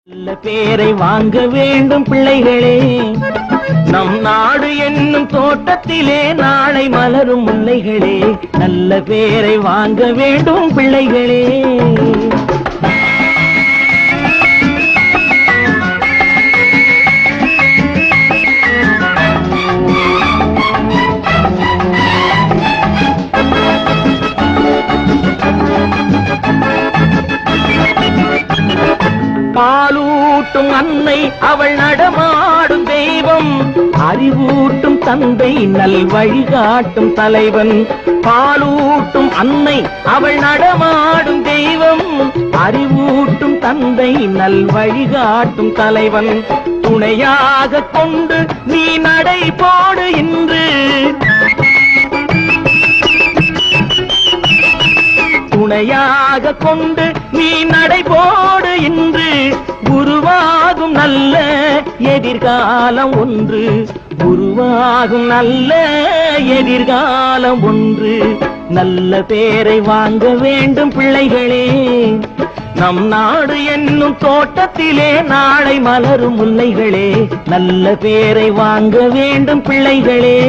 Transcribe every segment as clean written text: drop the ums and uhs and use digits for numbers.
நல்ல பேரை வாங்க வேண்டும் பிள்ளைகளே, நம் நாடு என்னும் தோட்டத்திலே நாளை மலரும் முல்லைகளே. நல்ல பேரை வாங்க வேண்டும் பிள்ளைகளே. பாலூட்டும் அன்னை அவள் நடமாடும் தெய்வம், அறிவூட்டும் தந்தை நல் வழிகாட்டும் தலைவன். பாலூட்டும் அன்னை அவள் நடமாடும் தெய்வம், அறிவூட்டும் தந்தை நல் வழிகாட்டும் தலைவன். துணையாக கொண்டு நீ நடை போடு இன்று, துணையாக கொண்டு நீ நடைபோடு இன்று. உருவாகும் நல்ல எதிர்காலம் ஒன்று, உருவாகும் நல்ல எதிர்காலம் ஒன்று. நல்ல பேரை வாங்க வேண்டும் பிள்ளைகளே, நம் நாடு என்னும் தோட்டத்திலே நாளை மலரும் முல்லைகளே. நல்ல பேரை வாங்க வேண்டும் பிள்ளைகளே.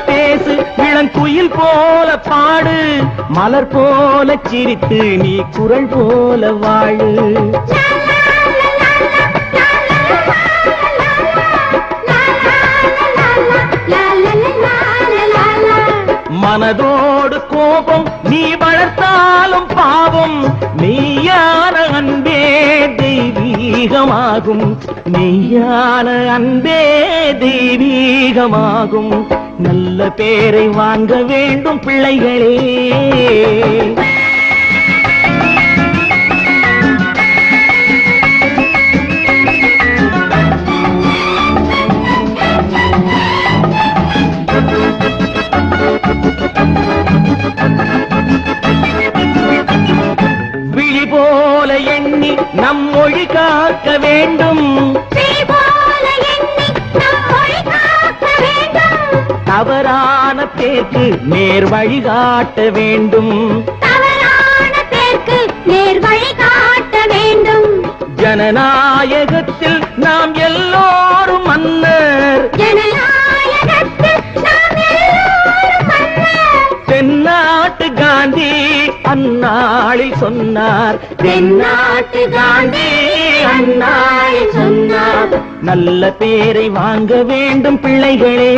பேசு இளங்குயில் போல பாடு, மலர் போல சிரித்து நீ குரல் போல வாழு. மனதோடு கோபம் நீ வளர்த்தாலும் பாவம், மெய்யான அன்பே தெய்வீகமாகும், மெய்யான அன்பே தெய்வீகமாகும். நல்ல பேரை வாங்க வேண்டும் பிள்ளைகளே. விழி போல எண்ணி நம் மொழி காக்க வேண்டும், தவறான பேருக்கு நேர் வழி காட்ட வேண்டும், ஜனநாயகத்தில் நாம் எல்லோரும் மன்னர், தென்னாட்டு காந்தி அந்நாளில் சொன்னார், தென்னாட்டு காந்தி அந்நாளில் சொன்னார். நல்ல பேரை வாங்க வேண்டும் பிள்ளைகளே,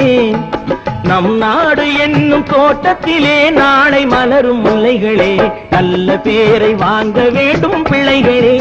நம் நாடு என்னும் தோட்டத்திலே நாளை மலரும் முல்லைகளே. நல்ல பேரை வாங்க வேண்டும் பிள்ளைகளே.